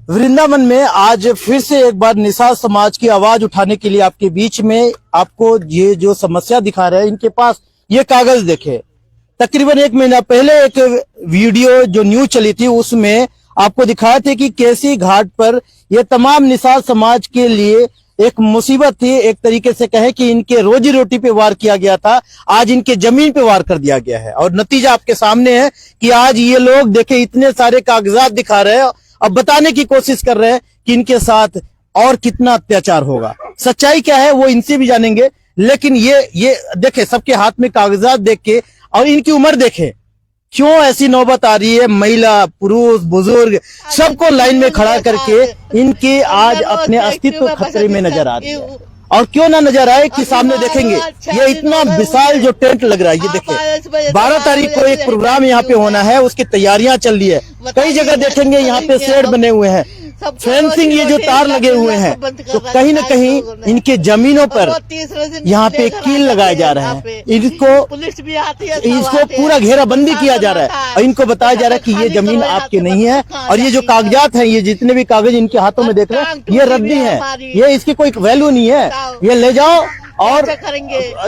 वृंदावन में आज फिर से एक बार निषाद समाज की आवाज उठाने के लिए आपके बीच में आपको ये जो समस्या दिखा रहे हैं, इनके पास ये कागज देखे। तकरीबन 1 महीना पहले एक वीडियो जो न्यूज चली थी उसमें आपको दिखाया था कि केसी घाट पर ये तमाम निषाद समाज के लिए एक मुसीबत थी। एक तरीके से कहे कि इनके रोजी रोटी पे वार किया गया था, आज इनके जमीन पे वार कर दिया गया है। और नतीजा आपके सामने है कि आज ये लोग देखे इतने सारे कागजात दिखा रहे हैं, अब बताने की कोशिश कर रहे हैं कि इनके साथ और कितना अत्याचार होगा। सच्चाई क्या है वो इनसे भी जानेंगे, लेकिन ये देखे सबके हाथ में कागजात देख के और इनकी उम्र देखे, क्यों ऐसी नौबत आ रही है। महिला, पुरुष, बुजुर्ग सबको लाइन में खड़ा करके इनके आज अपने अस्तित्व खतरे में नजर आ रही है। और क्यों ना नजर आए कि सामने देखेंगे ये इतना विशाल जो टेंट लग रहा है। ये देखिए 12 तारीख को एक प्रोग्राम यहाँ पे होना है, उसकी तैयारियां चल रही है। कई जगह देखेंगे यहाँ पे शेड बने हुए हैं, फेंसिंग, ये जो तार लगे हुए हैं, तो कहीं न कहीं इनके जमीनों पर यहाँ पे कील लगाए जा रहे हैं। इसको पूरा घेराबंदी किया जा रहा है और इनको बताया जा रहा है कि ये जमीन आपकी नहीं है। और ये जो कागजात हैं, ये जितने भी कागज इनके हाथों में देख रहे हैं, ये रद्दी है, ये इसकी कोई वैल्यू नहीं है। ये ले जाओ और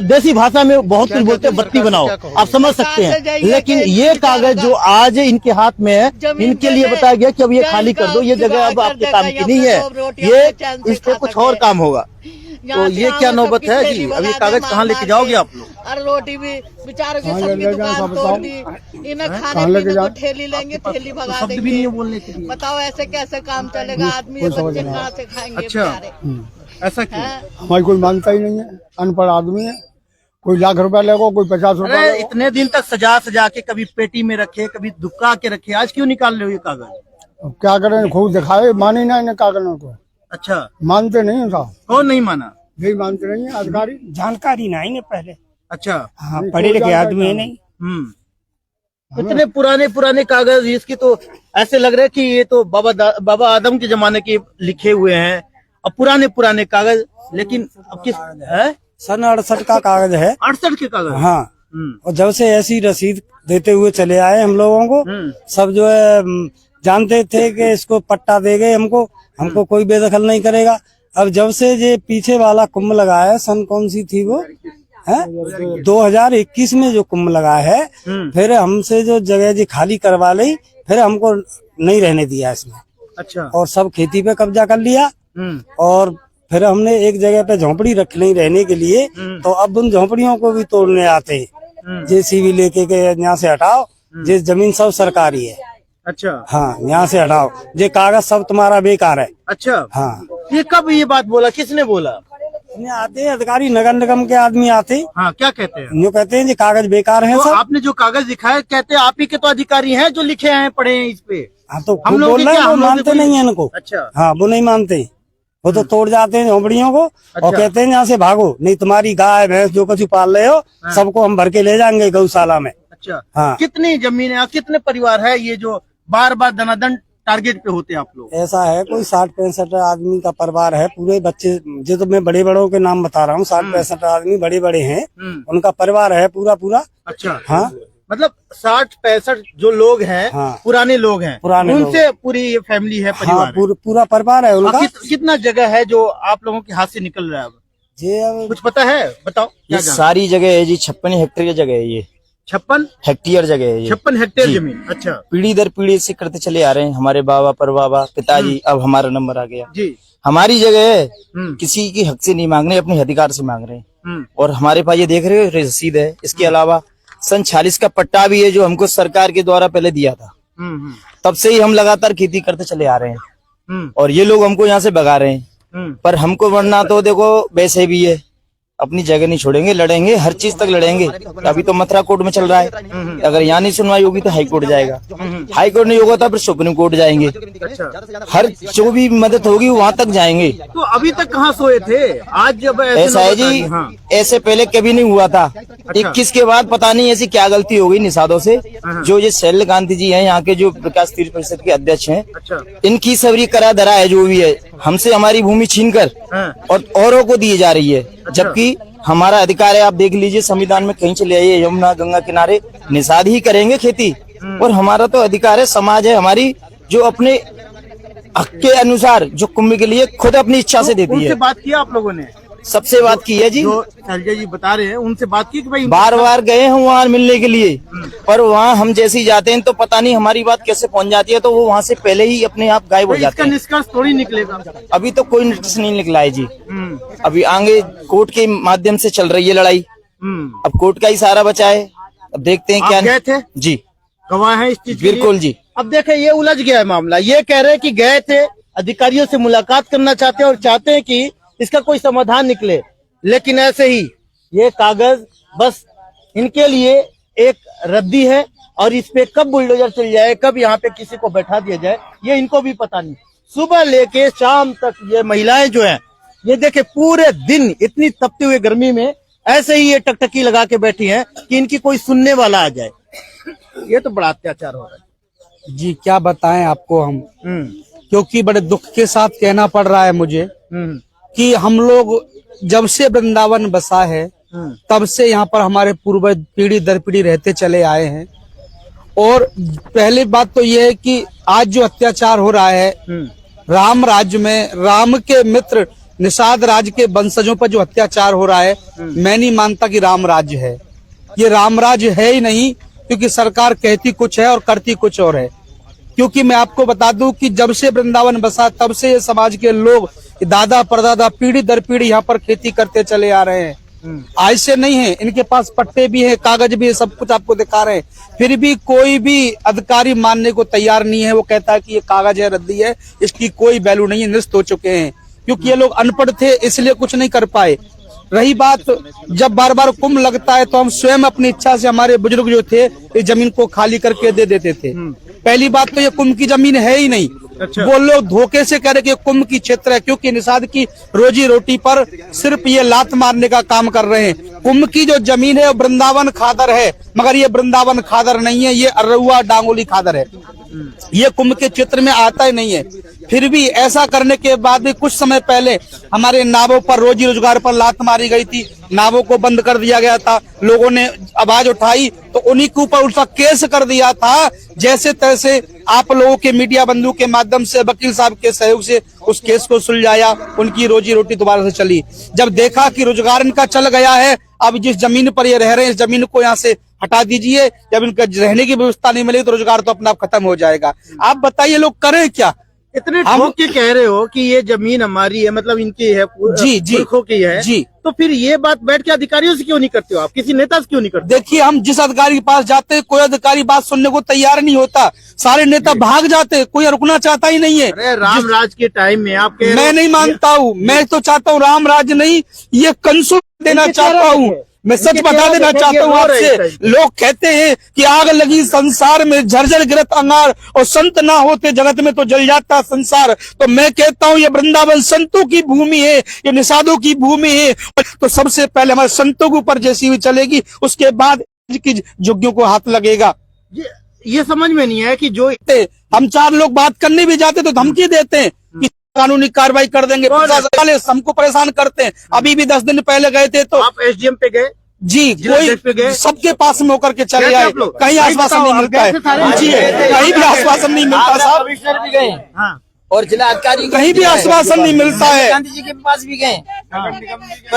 देसी भाषा में बहुत कुछ बोलते हैं, बत्ती बनाओ, आप समझ सकते हैं। लेकिन ये कागज जो आज इनके हाथ में है, इनके लिए बताया गया कि अब ये खाली कर दो, ये जगह अब आपके काम की नहीं है, ये इस पे कुछ और काम होगा। तो ये क्या नौबत है जी, अब ये कागज कहाँ लेके जाओगे आप लोग? और रोटी भी बेचारों की सबकी दुकान तोड़ दी, इन्हें खाने पीने को ठेली लेंगे, ठेली भगा देंगे। बताओ ऐसे कैसे काम चलेगा? आदमी बच्चे कहाँ से खाएंगे बेचारे? ऐसा क्यों? हमारी कोई मानता ही नहीं है, अनपढ़ आदमी है। कोई लाख रुपया लेगा, कोई 50 रुपया। इतने दिन तक सजा के कभी पेटी में रखे, कभी दुबका के रखे, आज क्यों निकाल रहे हो ये कागज? अब क्या करें, खूब दिखाए, माने ना इन्हें कागजों को। अच्छा, मानते नहीं साहब। कौन नहीं माना? यही मानते नहीं है अधिकारी। जानकारी ना इन्हें पहले। अच्छा, हाँ, पढ़े लिखे आदमी है नहीं। इतने पुराने कागज, इसकी तो ऐसे लग रहे कि ये तो बाबा आदम के जमाने के लिखे हुए हैं और पुराने कागज। लेकिन अब किस है? सन 68 का कागज है। 68 के कागज? हाँ। और जब से ऐसी रसीद देते हुए चले आए हम लोगों को, सब जो है जानते थे कि इसको पट्टा देंगे, हमको कोई बेदखल नहीं करेगा। अब जब से ये पीछे वाला कुंभ लगा है, सन कौन सी थी वो है, 2021 में जो कुंभ लगा है, फिर हमसे जो जगह जी खाली करवा ली, फिर हमको नहीं रहने दिया इसमें। अच्छा। और सब खेती पे कब्जा कर लिया। और फिर हमने एक जगह पे झोंपड़ी रख ली रहने के लिए, तो अब उन झोंपड़ियों को भी तोड़ने आते हैं। जेसीबी लेके के यहाँ से हटाओ, ये जमीन सब सरकारी है। अच्छा। हाँ, यहाँ से हटाओ, ये कागज सब तुम्हारा बेकार है। अच्छा। हाँ। ये कब ये बात बोला, किसने बोला? आते हैं अधिकारी, नगर निगम के आदमी आते। हाँ, क्या कहते हैं? यूँ कहते हैं ये कागज बेकार है। तो सब आपने जो कागज दिखाया, कहते हैं आप ही के तो अधिकारी हैं जो लिखे हैं, पढ़े हैं इस पे। हाँ, तो हम बोल रहे हैं, वो मानते नहीं है इनको। अच्छा। हाँ, वो नहीं मानते, वो तो तोड़ जाते हैं झोपड़ियों को। अच्छा। और कहते हैं यहाँ से भागो, नहीं तुम्हारी गाय भैंस जो कुछ पाल रहे हो, सबको हम भर के ले जाएंगे गौशाला में। अच्छा। हाँ। कितनी जमीन है, कितने परिवार है ये जो बार बार दनादन टारगेट पे होते हैं आप लोग? ऐसा है, कोई 60-65 आदमी का परिवार है। पूरे बच्चे जो तो मैं बड़े बड़ों के नाम बता रहा हूँ, 60-65 आदमी बड़े हैं, उनका परिवार है पूरा। अच्छा। हाँ, मतलब 60-65 जो लोग हैं, हाँ, पुराने लोग हैं, उनसे पूरी ये फैमिली है, परिवार है। पूरा परिवार है उनका। कितना जगह है जो आप लोगों के हाथ से निकल रहा है अब? जी, अब कुछ पता है, बताओ। ये सारी जगह है जी, 56 हेक्टेयर जगह है ये। 56 हेक्टेयर जगह है ये। 56 हेक्टेयर जमीन। अच्छा। पीढ़ी दर पीढ़ी से करते चले आ रहे हैं, हमारे बाबा परबाबा पिताजी, अब हमारा नंबर आ गया जी। हमारी जगह है, किसी की हक से नहीं मांग रहे, अपने अधिकार से मांग रहे हैं। और हमारे पास ये देख रहे हो रसीद है। इसके अलावा सन 46 का पट्टा भी है जो हमको सरकार के द्वारा पहले दिया था। तब से ही हम लगातार खेती करते चले आ रहे हैं और ये लोग हमको यहाँ से भगा रहे हैं। पर हमको वरना तो देखो वैसे भी है, अपनी जगह नहीं छोड़ेंगे, लड़ेंगे, हर चीज तक लड़ेंगे। अभी तो मथुरा कोर्ट में चल रहा है, अगर यहाँ नहीं सुनवाई होगी तो हाई कोर्ट जाएगा, हाई कोर्ट नहीं होगा तो फिर सुप्रीम कोर्ट जाएंगे। अच्छा। हर जो भी मदद होगी वहाँ तक जाएंगे। तो अभी तक कहाँ सोए थे? आज जब ऐसा है जी, ऐसे पहले कभी नहीं हुआ था। 21 के बाद पता नहीं ऐसी क्या गलती हो गई निषादों से। जो ये शैल गांधी जी हैं, यहाँ के जो विकास तीर्थ परिषद के अध्यक्ष हैं, इनकी सबरी करा धरा है जो भी है, हमसे हमारी भूमि छीनकर और औरों को दी जा रही है, जबकि हमारा अधिकार है। आप देख लीजिए, संविधान में कहीं चले आइए, यमुना गंगा किनारे निषाद ही करेंगे खेती, और हमारा तो अधिकार है। समाज है हमारी जो अपने हक के अनुसार जो कुंभ के लिए खुद अपनी इच्छा से देती उनसे है। बात किया आप लोगों ने? सबसे बात की है जी, जो शैलजा जी बता रहे हैं उनसे बात की कि भाई बार बार गए हैं वहाँ मिलने के लिए, पर वहाँ हम जैसे ही जाते हैं तो पता नहीं हमारी बात कैसे पहुँच जाती है, तो वो वहाँ से पहले ही अपने आप गायब हो तो जाते इसका हैं। निष्कर्ष थोड़ी निकलेगा। अभी तो कोई निष्कर्ष नहीं निकला है जी। अभी आगे कोर्ट के माध्यम से चल रही है लड़ाई, अब कोर्ट का ही सहारा बचा है, अब देखते हैं आप क्या। गए थे? जी गवाह है इस चीज के लिए? बिल्कुल जी। अब देखे ये उलझ गया है मामला। ये कह रहे हैं कि गए थे, अधिकारियों से मुलाकात करना चाहते हैं और चाहते हैं कि इसका कोई समाधान निकले, लेकिन ऐसे ही ये कागज बस इनके लिए एक रद्दी है और इस पे कब बुलडोजर चल जाए, कब यहाँ पे किसी को बैठा दिया जाए, ये इनको भी पता नहीं। सुबह लेके शाम तक ये महिलाएं जो हैं, ये देखे पूरे दिन इतनी तपती हुई गर्मी में ऐसे ही ये टकटकी लगा के बैठी हैं कि इनकी कोई सुनने वाला आ जाए। ये तो बड़ा अत्याचार हो रहा है जी। क्या बताएं आपको हम, हम्म। क्योंकि बड़े दुख के साथ कहना पड़ रहा है मुझे कि हम लोग जब से वृंदावन बसा है तब से यहाँ पर हमारे पूर्वज पीढ़ी दर पीढ़ी रहते चले आए हैं। और पहली बात तो ये है कि आज जो अत्याचार हो रहा है राम राज्य में, राम के मित्र निषाद राज के वंशजों पर जो अत्याचार हो रहा है, मैं नहीं मानता कि राम राज्य है। ये राम राज्य है ही नहीं, क्योंकि सरकार कहती कुछ है और करती कुछ और है। क्योंकि मैं आपको बता दूं कि जब से वृंदावन बसा तब से ये समाज के लोग दादा परदादा पीढ़ी दर पीढ़ी यहाँ पर खेती करते चले आ रहे हैं। आज से नहीं है, इनके पास पट्टे भी है, कागज भी है, सब कुछ आपको दिखा रहे हैं। फिर भी कोई भी अधिकारी मानने को तैयार नहीं है। वो कहता है कि ये कागज है, रद्दी है, इसकी कोई वैल्यू नहीं है, निरस्त हो चुके हैं। क्योंकि ये लोग अनपढ़ थे इसलिए कुछ नहीं कर पाए। रही बात, जब बार बार कुंभ लगता है तो हम स्वयं अपनी इच्छा से, हमारे बुजुर्ग जो थे इस जमीन को खाली करके दे देते थे। पहली बात तो ये कुंभ की जमीन है ही नहीं। अच्छा। वो लोग धोखे से कह रहे कि कुंभ की क्षेत्र है, क्योंकि निषाद की रोजी रोटी पर सिर्फ ये लात मारने का काम कर रहे हैं। कुंभ की जो जमीन है वो वृंदावन खादर है, मगर ये वृंदावन खादर नहीं है, ये अरुआ डांगोली खादर है। ये कुंभ के क्षेत्र में आता ही नहीं है। फिर भी ऐसा करने के बाद भी कुछ समय पहले हमारे नावों पर रोजी रोजगार पर लात मारी गई थी, नावों को बंद कर दिया गया था। लोगों ने आवाज उठाई तो उन्हीं के ऊपर उल्टा केस कर दिया था। जैसे तैसे आप लोगों के मीडिया बंधु के माध्यम से, वकील साहब के सहयोग से उस केस को सुलझाया, उनकी रोजी रोटी दोबारा से चली। जब देखा कि रोजगार इनका चल गया है, अब जिस जमीन पर ये रह रहे हैं इस जमीन को यहाँ से हटा दीजिए। जब इनका रहने की व्यवस्था नहीं मिलेगी तो रोजगार तो अपना आप खत्म हो जाएगा। आप बताइए लोग करें क्या? इतने ठोक के कह रहे हो कि ये जमीन हमारी है, मतलब इनकी है, जी जी पुरखों की है जी। तो फिर ये बात बैठ के अधिकारियों से क्यों नहीं करते हो आप? किसी नेता से क्यों नहीं करते? देखिए, हम जिस अधिकारी के पास जाते हैं कोई अधिकारी बात सुनने को तैयार नहीं होता। सारे नेता भाग जाते हैं, कोई रुकना चाहता ही नहीं है। अरे राम राज के टाइम में आप कह रहे मैं हो नहीं मानता हूँ, मैं तो चाहता हूँ राम राज्य नहीं, ये कंसु देना चाहता हूँ। मैं सच बता देना चाहता हूँ आपसे। लोग कहते हैं कि आग लगी संसार में, झरझर गिरत अंगार, और संत ना होते जगत में तो जल जाता संसार। तो मैं कहता हूँ ये वृंदावन संतों की भूमि है, ये निषादों की भूमि है। तो सबसे पहले हमारे संतों के ऊपर जैसी हुई चलेगी, उसके बाद की झुग्गियों को हाथ लगेगा। ये समझ में नहीं है कि जो हम चार लोग बात करने भी जाते तो धमकी देते हैं कि कानूनी कार्रवाई कर देंगे, प्रशासन वाले हमको परेशान करते हैं। अभी भी 10 दिन पहले गए थे तो आप एसडीएम पे गए? जी, पे गए? कोई सबके पास में होकर के चले गए थे आए, आप लोग? कहीं आश्वासन नहीं मिलता है। जी, कहीं भी आश्वासन नहीं मिलता साहब, कमिश्नर भी गए हाँ। और जिला अधिकारी कहीं भी आश्वासन नहीं मिलता है। गांधी जी के पास भी गए।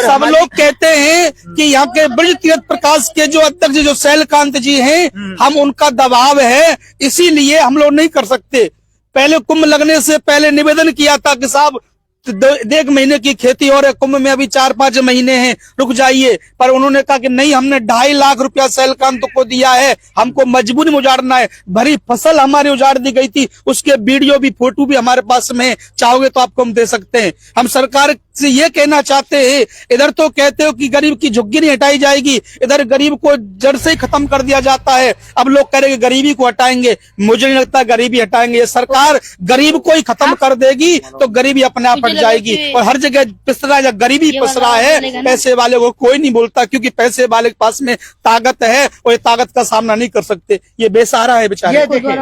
सब लोग कहते हैं कि यहाँ के ब्रज तीर्थ प्रकाश के जो अध्यक्ष जो शैलकांत जी हैं, हम उनका दबाव है इसीलिए हम लोग नहीं कर सकते। पहले कुंभ लगने से पहले निवेदन किया था कि साहब 1 महीने की खेती और कुंभ में अभी 4-5 महीने हैं, रुक जाइए। पर उन्होंने कहा कि नहीं, हमने 2.5 लाख रुपया शैलकांत को दिया है, हमको मजबूरी में उजाड़ना है। भरी फसल हमारी उजाड़ दी गई थी, उसके वीडियो भी फोटो भी हमारे पास में है, चाहोगे तो आपको हम दे सकते हैं। हम सरकार से ये कहना चाहते हैं, इधर तो कहते हो कि गरीब की झुग्गी नहीं हटाई जाएगी, इधर गरीब को जड़ से ही खत्म कर दिया जाता है। अब लोग कह रहे हैं गरीबी को हटाएंगे, मुझे नहीं लगता गरीबी हटाएंगे। ये सरकार गरीब को ही खत्म कर देगी तो गरीबी अपने आप हट जाएगी। और हर जगह पिसरा या गरीबी पिसरा है, पैसे वाले को कोई नहीं बोलता, क्योंकि पैसे वाले के पास में ताकत है और ये ताकत का सामना नहीं कर सकते। ये बेसहारा है बेचारे। ये देखिए,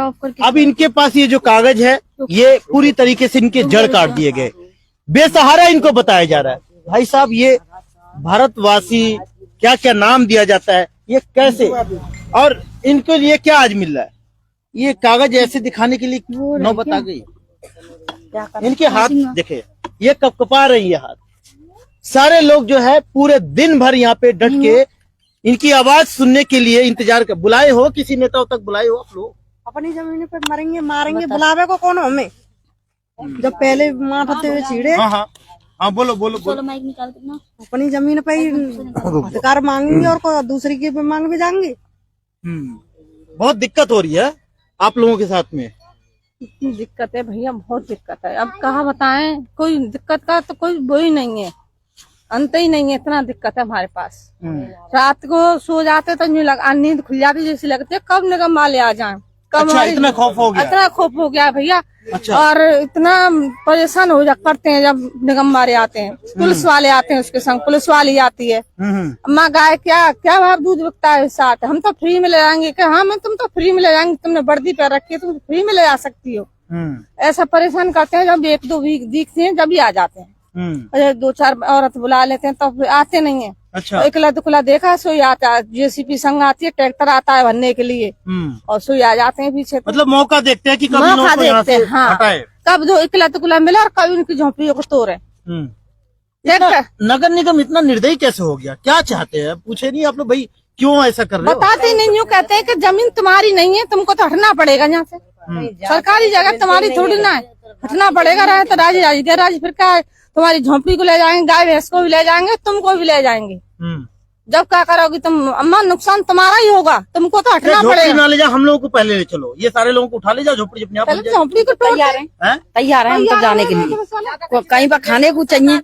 अब इनके पास ये जो कागज है ये पूरी तरीके से इनके जड़ काट दिए गए, बेसहारा इनको बताया जा रहा है। भाई साहब, ये भारतवासी क्या क्या नाम दिया जाता है, ये कैसे, और इनको लिए क्या आज मिल रहा है? ये कागज ऐसे दिखाने के लिए नौबत आ गई। इनके हाथ देखे, ये कपकपा रही है हाथ। सारे लोग जो है पूरे दिन भर यहाँ पे डट के इनकी आवाज सुनने के लिए इंतजार कर। बुलाए हो किसी नेताओं तक बुलाए हो आप लोग? अपनी जमीन पे मरेंगे मारेंगे, बुलावे को कौन हमें? जब पहले मारते हुए छीड़े। हाँ बोलो बोलो बोलो। अपनी जमीन पे ही अधिकार मांगेंगे और दूसरी की पे मांग भी जाएंगे। बहुत दिक्कत हो रही है आप लोगों के साथ में। इतनी दिक्कत है भैया, बहुत दिक्कत है। अब कहाँ बताएं, कोई दिक्कत का तो कोई वो ही नहीं है, अंत ही नहीं है। इतना दिक्कत है हमारे पास। रात को सो जाते तो नींद खुल जाती जैसी लगती है, कब निगम वाले आ जाएं। अच्छा, इतना खौफ हो गया? इतना खौफ हो गया भैया। अच्छा। और इतना परेशान हो जा करते हैं जब निगम वाले आते हैं, पुलिस वाले आते हैं, उसके संग पुलिस वाली आती है। अम्मा गाय क्या भाव दूध बिकता है साथ, हम तो फ्री में ले जाएंगे। क्या हाँ, तुम तो फ्री में ले जाएंगे, तुमने वर्दी पे रखी है, तुम फ्री में ले जा सकती हो। ऐसा परेशान करते हैं। जब 1-2 वीक दिखते हैं जब भी आ जाते हैं। 2-4 औरत बुला लेते हैं तब आते नहीं है। अच्छा। इकला दुकला देखा सोई आता है, जेसीपी संग आती है, ट्रैक्टर आता है भरने के लिए और सोई आ जाते हैं पीछे। मतलब मौका देखते हैं कि कभी मौका लोगों को यहाँ देखते से हैं, हाँ। हटाए। कब जो इकला दुकला मिला और कभी उनकी झोंपड़ियों को तोड़े। नगर निगम इतना निर्दयी कैसे हो गया? क्या चाहते हैं? पूछे नहीं आप लोग भाई क्यों ऐसा कर रहे हो? बताते नहीं, यूँ कहते हैं कि जमीन तुम्हारी नहीं है, तुमको तो हटना पड़ेगा यहाँ से। सरकारी जगह तुम्हारी थोड़ी ना है, हटना पड़ेगा। रहे तो राजी फिर क्या है, तुम्हारी झोंपड़ी को ले जाएंगे, गाय भैंस को भी ले जाएंगे, तुमको भी ले जाएंगे। जब क्या करोगी तुम अम्मा, नुकसान तुम्हारा ही होगा, तुमको तो हटना पड़ेगा। ना ले जाओ, हम लोगों को पहले ले चलो, ये सारे लोगों को उठा ले जाओ, झोपड़ी अपने आप बन जाएगी। झोंपड़ी को तैयार है, तैयार है हम तो जाने के लिए। कहीं पर खाने को चाहिए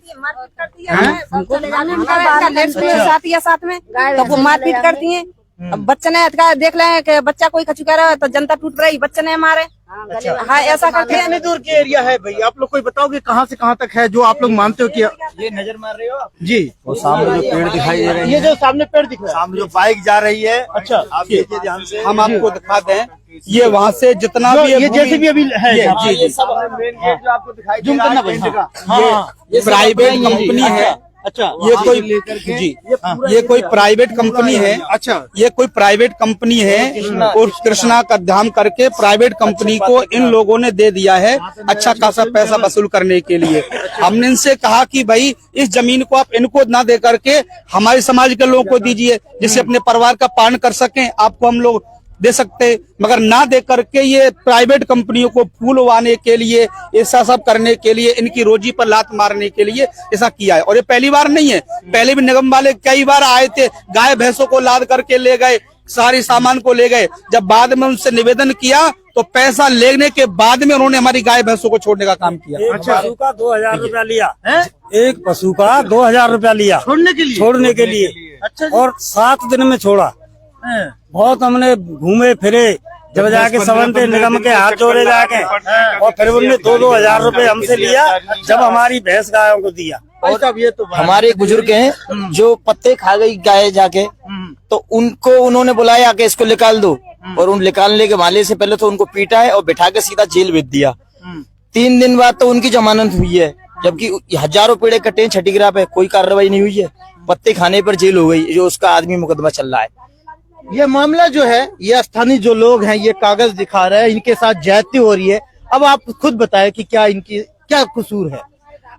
साथ में तो वो मारपीट करती है। अब बच्चे ने देख ले कि बच्चा कोई कछु कह रहा है तो जनता टूट रही, बच्चे ने मारे। हाँ, ऐसा करते हैं। कितनी दूर के एरिया है भाई? आप लोग कोई बताओगे कहाँ से कहाँ तक है जो आप लोग मानते हो कि ये नजर मार रहे हो आप? जी, वो सामने जो पेड़ दिखाई दे रहे हैं, ये जो सामने पेड़ दिख रहा है, सामने जो बाइक जा रही है, अच्छा, आप देखिए ध्यान से, हम आपको दिखा दें। ये वहाँ से जितना भी ये जैसे भी अभी है, जी मेन गेट जो आपको दिखाई जूम करना पड़ेगा। ये प्राइवेट कंपनी है। अच्छा, ये कोई जी ये कोई प्राइवेट कंपनी है। अच्छा, ये कोई प्राइवेट कंपनी है और कृष्णा का धाम करके प्राइवेट कंपनी को इन लोगों ने दे दिया है अच्छा खासा पैसा वसूल करने के लिए। हमने इनसे कहा कि भाई इस जमीन को आप इनको ना दे करके हमारे समाज के लोगों को दीजिए, जिससे अपने परिवार का पालन कर सकें। आपको हम लोग दे सकते, मगर ना दे करके ये प्राइवेट कंपनियों को फूल उगाने के लिए, ऐसा सब करने के लिए, इनकी रोजी पर लात मारने के लिए ऐसा किया है। और ये पहली बार नहीं है, पहले भी निगम वाले कई बार आए थे, गाय भैंसों को लाद करके ले गए, सारी सामान को ले गए। जब बाद में उनसे निवेदन किया तो पैसा लेने के बाद में उन्होंने हमारी गाय भैंसों को छोड़ने का काम किया। अच्छा, पशु का 2000 रुपया लिया है? एक पशु का 2000 रुपया लिया छोड़ने के लिए। अच्छा, और 7 दिन में छोड़ा। बहुत हमने घूमे फिरे, जब जाके संबंधित निगम के हाथ जोड़े जाके, और फिर उन्होंने 2-2 हजार रुपए हमसे लिया जब हमारी भैंस गायों को दिया। और ये तो हमारे एक बुजुर्ग हैं जो पत्ते खा गई गाय जाके, तो उनको उन्होंने बुलाया कि इसको निकाल दो, और उन निकालने के वाले से पहले तो उनको पीटा है और बिठा के सीधा जेल भेज दिया। 3 दिन बाद तो उनकी जमानत हुई है, जबकि हजारों पेड़े कटे हैं छठीग्राह पे, कोई कार्रवाई नहीं हुई है। पत्ते खाने पर जेल हो गई, जो उसका आदमी मुकदमा चल रहा है। ये मामला जो है, ये स्थानीय जो लोग हैं ये कागज दिखा रहे हैं, इनके साथ ज्यादती हो रही है। अब आप खुद बताएं कि क्या इनकी क्या कसूर है?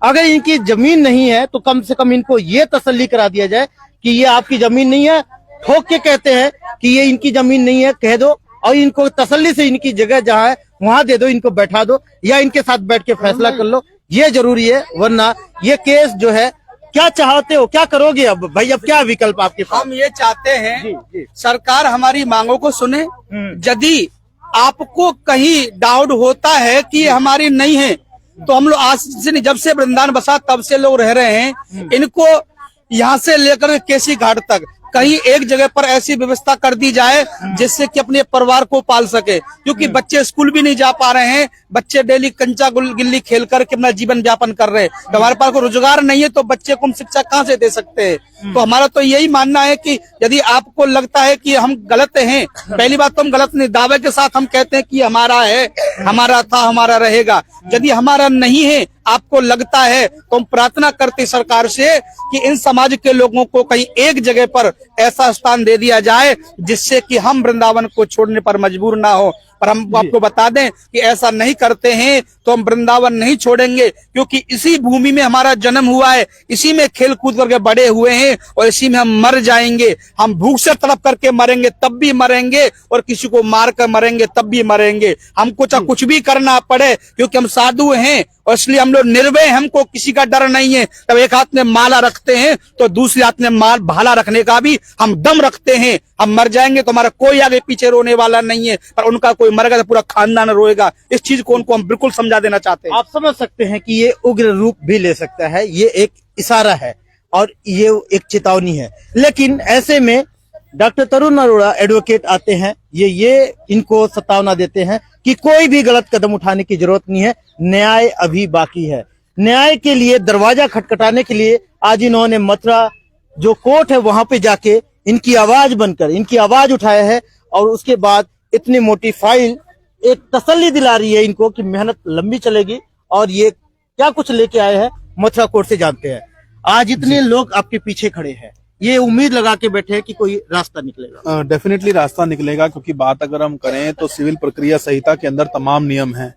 अगर इनकी जमीन नहीं है तो कम से कम इनको ये तसल्ली करा दिया जाए कि ये आपकी जमीन नहीं है। ठोक के कहते हैं कि ये इनकी जमीन नहीं है, कह दो, और इनको तसल्ली से इनकी जगह जहाँ है वहां दे दो, इनको बैठा दो, या इनके साथ बैठ के फैसला कर लो, ये जरूरी है। वरना ये केस जो है, क्या चाहते हो, क्या करोगे अब भाई? अब क्या विकल्प आपके पास? हम ये चाहते हैं सरकार हमारी मांगों को सुने। यदि आपको कहीं डाउट होता है कि ये हमारी नहीं है, तो हम लोग आज से नहीं, जब से वृंदावन बसा तब से लोग रह रहे हैं, इनको यहाँ से लेकर केसी घाट तक कहीं एक जगह पर ऐसी व्यवस्था कर दी जाए जिससे कि अपने परिवार को पाल सके, क्योंकि बच्चे स्कूल भी नहीं जा पा रहे हैं, बच्चे डेली कंचा गिल्ली खेल करके अपना जीवन यापन कर रहे हैं। तो हमारे पास को रोजगार नहीं है तो बच्चे को हम शिक्षा कहाँ से दे सकते हैं? तो हमारा तो यही मानना है कि यदि आपको लगता है कि हम गलत हैं, पहली बात तो हम गलत नहीं, दावे के साथ हम कहते हैं कि हमारा है, हमारा था, हमारा रहेगा। यदि हमारा नहीं है, आपको लगता है, तो हम प्रार्थना करते सरकार से कि इन समाज के लोगों को कहीं एक जगह पर ऐसा स्थान दे दिया जाए जिससे कि हम वृंदावन को छोड़ने पर मजबूर ना हो। पर हम आपको बता दें कि ऐसा नहीं करते हैं तो हम वृंदावन नहीं छोड़ेंगे, क्योंकि इसी भूमि में हमारा जन्म हुआ है, इसी में खेल कूद करके बड़े हुए हैं और इसी में हम मर जाएंगे। हम भूख से तड़प करके मरेंगे तब भी मरेंगे और किसी को मार कर मरेंगे तब भी मरेंगे। हमको चाहे कुछ भी करना पड़े, क्योंकि हम साधु हैं और इसलिए हम लोग निर्भय, हमको किसी का डर नहीं है। तब एक हाथ में माला रखते हैं तो दूसरे हाथ में माल भाला रखने का भी हम दम रखते हैं। हम मर जाएंगे तो हमारा कोई आगे पीछे रोने वाला नहीं है, पर उनका कोई मरेगा तो पूरा खानदान रोएगा। इस चीज को उनको हम बिल्कुल समझा देना चाहते हैं। आप समझ सकते हैं कि ये उग्र रूप भी ले सकता है, ये एक इशारा है और ये एक चेतावनी है। लेकिन ऐसे में डॉक्टर तरुण अरोड़ा एडवोकेट आते हैं, ये इनको सतावना देते हैं कि कोई भी गलत कदम उठाने की जरूरत नहीं है, न्याय अभी बाकी है। न्याय के लिए दरवाजा खटखटाने के लिए आज इन्होंने मथुरा जो कोर्ट है वहां पे जाके इनकी आवाज बनकर इनकी आवाज उठाया है और उसके बाद इतनी मोटी फाइल एक तसल्ली दिला रही है इनको कि मेहनत लंबी चलेगी और ये क्या कुछ लेके आए हैं मथुरा कोर्ट से जानते हैं। आज इतने लोग आपके पीछे खड़े हैं, ये उम्मीद लगा के बैठे हैं कि कोई रास्ता निकलेगा। डेफिनेटली रास्ता निकलेगा, क्योंकि बात अगर हम करें तो सिविल प्रक्रिया संहिता के अंदर तमाम नियम हैं।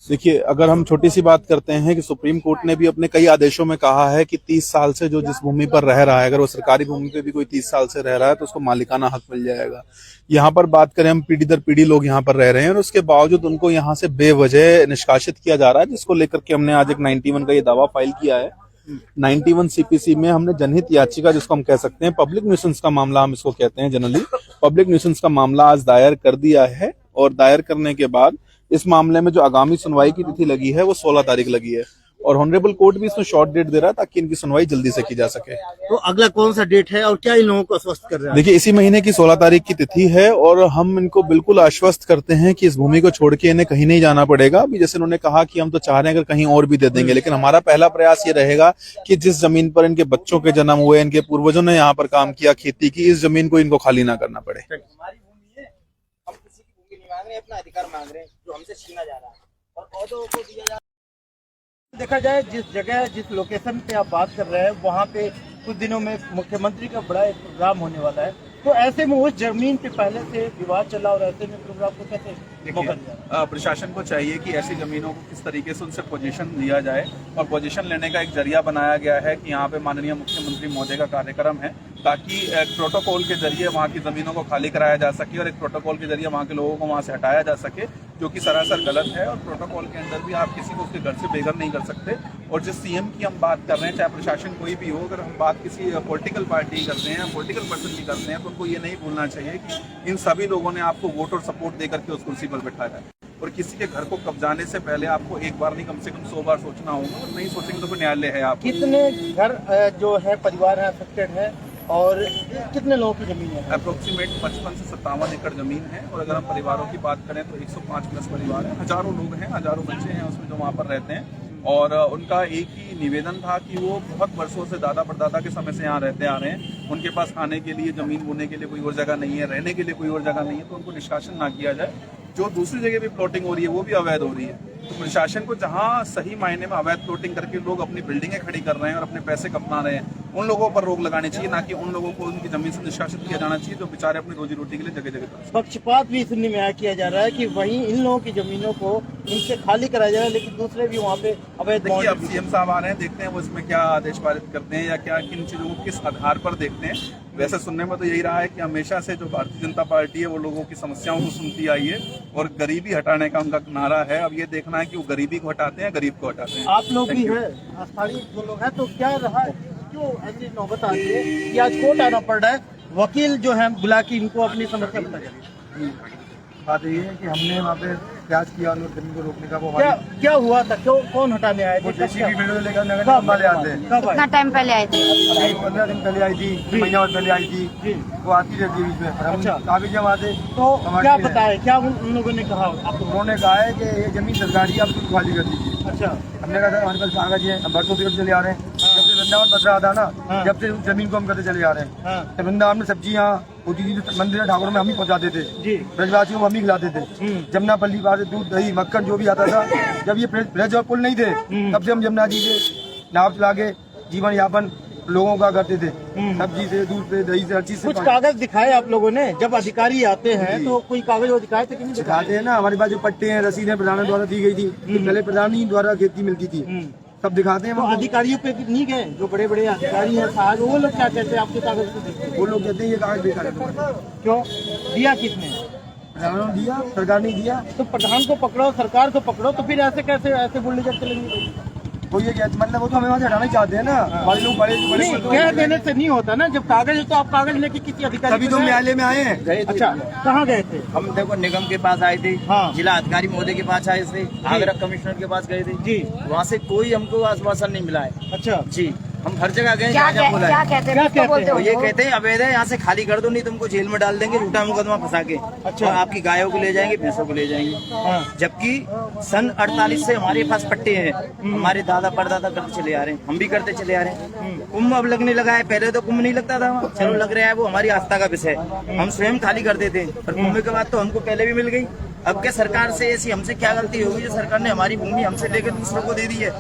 देखिए, अगर हम छोटी सी बात करते हैं कि सुप्रीम कोर्ट ने भी अपने कई आदेशों में कहा है कि 30 साल से जो जिस भूमि पर रह रहा है, अगर वो सरकारी भूमि पे भी कोई 30 साल से रह रहा है तो उसको मालिकाना हक मिल जाएगा। यहाँ पर बात करें, हम पीढ़ी दर पीढ़ी लोग यहाँ पर रह रहे हैं और उसके बावजूद उनको यहाँ से बेवजह निष्कासित किया जा रहा है, जिसको लेकर के हमने आज एक 91 का ये दावा फाइल किया है। 91 सीपीसी में हमने जनहित याचिका, जिसको हम कह सकते हैं पब्लिक न्यूसेंस का मामला, हम इसको कहते हैं जनरली, पब्लिक न्यूसेंस का मामला आज दायर कर दिया है। और दायर करने के बाद इस मामले में जो आगामी सुनवाई की तिथि लगी है वो 16 तारीख लगी है और ऑनरेबल कोर्ट भी इसमें शॉर्ट डेट दे रहा है ताकि इनकी सुनवाई जल्दी से की जा सके। तो अगला कौन सा डेट है और क्या इन लोगों को आश्वस्त कर रहे हैं? देखिए, इसी महीने की 16 तारीख की तिथि है और हम इनको बिल्कुल आश्वस्त करते हैं कि इस भूमि को छोड़ के इन्हें कहीं नहीं जाना पड़ेगा। अभी जैसे उन्होंने कहा कि हम तो चाह रहे हैं अगर कहीं और भी दे देंगे, लेकिन हमारा पहला प्रयास ये रहेगा कि जिस जमीन पर इनके बच्चों के जन्म हुए, इनके पूर्वजों ने यहाँ पर काम किया, खेती की, इस जमीन को इनको खाली ना करना पड़े। हम किसी की भूमि नहीं मांग रहे, अपना अधिकार मांग रहे हैं जो हमसे छीना जा रहा है और पौधों को दिया जा रहा है। देखा जाए जिस जगह जिस लोकेशन पे आप बात कर रहे हैं वहाँ पे कुछ दिनों में मुख्यमंत्री का बड़ा एक प्रोग्राम होने वाला है, तो ऐसे में उस जमीन पे पहले से विवाद चला और ऐसे में प्रोग्राम को कैसे मौका दिया? प्रशासन को चाहिए कि ऐसी जमीनों को किस तरीके से उनसे पोजीशन दिया जाए और पोजीशन लेने का एक जरिया बनाया गया है कि यहाँ पे माननीय मुख्यमंत्री महोदय का कार्यक्रम है, ताकि एक प्रोटोकॉल के जरिए वहाँ की जमीनों को खाली कराया जा सके और एक प्रोटोकॉल के जरिए वहाँ के लोगों को वहाँ से हटाया जा सके, जो कि सरासर गलत है। और प्रोटोकॉल के अंदर भी आप किसी को उसके घर से बेघर नहीं कर सकते। और जिस सीएम की हम बात कर रहे हैं, चाहे प्रशासन कोई भी हो, अगर हम बात किसी पॉलिटिकल पार्टी करते हैं, पॉलिटिकल पर्सन की करते हैं, तो उनको ये नहीं भूलना चाहिए कि इन सभी लोगों ने आपको वोट और सपोर्ट देकर के उस कुर्सी पर बैठाया है और किसी के घर को कब्जाने से पहले आपको एक बार नहीं कम से कम 100 बार सोचना होगा और नहीं सोचेंगे तो फिर न्यायालय है। आप कितने घर जो है परिवार है अफेक्टेड है और कितने लोगों की जमीन है? अप्रोक्सीमेट 55 से 57 एकड़ जमीन है और अगर हम परिवारों की बात करें तो 105 प्लस परिवार है, हजारों लोग हैं, हजारों बच्चे हैं उसमें जो वहाँ पर रहते हैं। और उनका एक ही निवेदन था कि वो बहुत वर्षों से दादा परदादा के समय से यहाँ रहते आ रहे हैं, उनके पास खाने के लिए, जमीन बोने के लिए कोई और जगह नहीं है, रहने के लिए कोई और जगह नहीं है, तो उनको निष्कासन ना किया जाए। जो दूसरी जगह भी प्लॉटिंग हो रही है वो भी अवैध हो रही है, तो प्रशासन को जहां सही मायने में अवैध प्लॉटिंग करके लोग अपनी बिल्डिंगें खड़ी कर रहे हैं और अपने पैसे कमा रहे हैं, उन लोगों पर रोक लगानी चाहिए, ना कि उन लोगों को उनकी जमीन से निष्कासित किया जाना चाहिए जो बेचारे अपनी रोजी रोटी के लिए जगह जगह। पक्षपात भी सुनने में आया किया जा रहा है कि वहीं इन लोगों की जमीनों को इनसे खाली कराया जा रहा है, लेकिन दूसरे भी वहाँ पे अवैध। देखिए, अब सीएम साहब आ रहे हैं, देखते हैं वो इसमें क्या आदेश पारित करते हैं या क्या किन चीजों को किस आधार पर देखते हैं। वैसे सुनने में तो यही रहा है कि हमेशा से जो भारतीय जनता पार्टी है वो लोगों की समस्याओं को सुनती आई है और गरीबी हटाने का उनका नारा है। अब ये देखना है कि वो गरीबी को हटाते हैं, गरीब को हटाते हैं। आप लोग भी है स्थानीय जो लोग हैं, तो क्या रहा है, क्यों ऐसी नौबत आ रही है कि आज कोर्ट आना पड़ रहा है, वकील जो है बुला के इनको अपनी समस्या बता रही है? बात ये है कि हमने वहाँ पे प्रयास किया जमीन को रोकने का। वो क्या हुआ था, क्यों कौन हटाने आए थे? जेसीबी वीडियो लेकर नगर निगम वाले आते हैं। कितना टाइम पहले आए थे? 15 दिन पहले आई थी, महीना भर पहले आई थी, वो आती रहती है बीच में। अच्छा, काफी जब आते तो क्या बताए, क्या उन लोगों ने कहा आपको? उन्होंने कहा है कि ये जमीन सरकारी है, आप तुम खाली कर दीजिए। अच्छा, हमने कहा था हमारे पास कागज है, हम बरसों से चले आ रहे हैं, जब से वृंदावन बस रहा था ना, जब से उस जमीन को हम करते चले आ रहे हैं। तो वृंदावन में सब्जियाँ होती थी, मंदिर ठाकुर में हम ही पहुँचाते थे, ब्रजवासियों को हम ही खिलाते थे। जमुना पल्ली पास दूध दही मक्खन जो भी आता था, जब ये ब्रज और पुल नहीं थे तब से हम जमुना जी से नाव चला के जीवन यापन लोगों का करते थे, सब्जी से, दूध से, दही से, हर चीज से। कुछ कागज दिखाए आप लोगों ने? जब अधिकारी आते हैं तो कोई कागज वो दिखाए थे कि नहीं? दिखाते हैं ना, हमारे पास जो पट्टे हैं, रसीदें प्रधान द्वारा दी गई थी, पहले प्रधान ही द्वारा खेती मिलती थी, सब दिखाते हैं। तो अधिकारियों पे नहीं गए? जो बड़े बड़े अधिकारी हैं साहब, वो लोग क्या कहते हैं आपके कागज को देख के? वो लोग कहते हैं ये कागज बेकार है तुम्हारे। क्यों दिया? किसने? प्रधान ने दिया, सरकार ने दिया। तो प्रधान को पकड़ो, सरकार को पकड़ो, तो फिर ऐसे कैसे ऐसे बुलडोजर चलेंगे? तो ये क्या मतलब, वो तो हमें वहाँ से हटाना चाहते हैं ना, बड़े लोग बड़े नहीं, कह देने से नहीं होता ना। जब कागज है तो आप कागज लेके किसी अधिकारी तभी तो न्यायालय में आए हैं। अच्छा, कहाँ गए थे? हम देखो निगम के पास आए थे, हाँ। जिला अधिकारी महोदय के पास आए थे, आगरा कमिश्नर के पास गए थे जी। वहाँ से कोई हमको आश्वासन नहीं मिला है। अच्छा जी, हम हर जगह गए, क्या जहाँ बोला है। कहते क्या कहते हैं? तो ये कहते हैं अवैध है, यहाँ से खाली कर दो, नहीं तुमको जेल में डाल देंगे, झूठा मुकदमा फंसा के। अच्छा। और आपकी गायों को ले जाएंगे, भैंसों को ले जाएंगे। हाँ। जबकि सन 48 से हमारे पास पट्टे हैं, हमारे दादा परदादा करते चले आ रहे हैं, हम भी करते चले आ रहे हैं। कुंभ अब लगने लगा है, पहले तो कुंभ नहीं लगता था वहाँ, चलो लग रहा है, वो हमारी आस्था का विषय है, हम स्वयं खाली कर देते हैं। पर कुंभ के बाद तो हमको पहले भी मिल गई। अब क्या सरकार से ऐसी हमसे क्या गलती होगी जो सरकार ने हमारी भूमि हमसे लेकर दूसरों को दे दी है?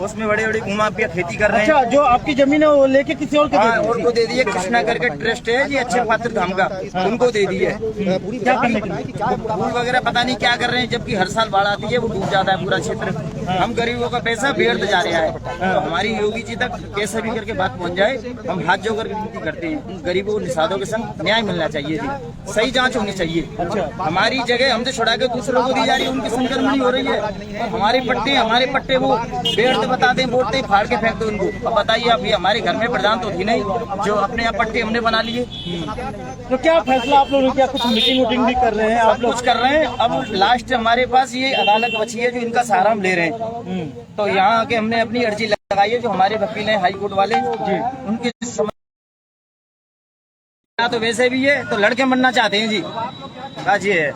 उसमें बड़े बड़े भूमाफिया खेती कर रहे हैं। अच्छा, जो आपकी जमीन है वो लेके किसी और को दे हाँ, दी? और को दे दी है। कृष्णा करके ट्रस्ट है जी, अच्छे पात्र धाम का, उनको दे दी है। क्या करने के लिए? फूल वगैरह पता नहीं क्या कर रहे हैं, जबकि हर साल बाढ़ आती है, वो डूब जाता है पूरा क्षेत्र। हम गरीबों का पैसा व्यर्थ जा रहा है। तो हमारी योगी जी तक कैसे भी करके बात पहुंच जाए, हम हाथ जोड़कर विनती करते हैं। उन गरीबों को निषादों के संग न्याय मिलना चाहिए जी, सही जांच होनी चाहिए। हमारी जगह हमसे छुड़ा के दूसरों को दी जा रही है, उनकी संक्रमण हो रही है। और हमारे पट्टे वो व्यर्थ बताते हैं, बोलते फाड़ के फेंक दो उनको। अब बताइए, अभी हमारे घर में प्रधान तो थी नहीं, जो अपने यहाँ पट्टे हमने बना लिए। तो क्या फैसला आप लोगों ने किया? कुछ मीटिंग वूटिंग भी कर रहे हैं आप सब लोग? कुछ कर रहे हैं। अब लास्ट हमारे पास ये अदालत बची है जो इनका सहारा हम ले रहे हैं। तो यहाँ आके हमने अपनी अर्जी लगाई है, जो हमारे वकील हैं हाई कोर्ट वाले जी, उनकी तो वैसे भी है, तो लड़के बनना चाहते हैं जी, बात ये है।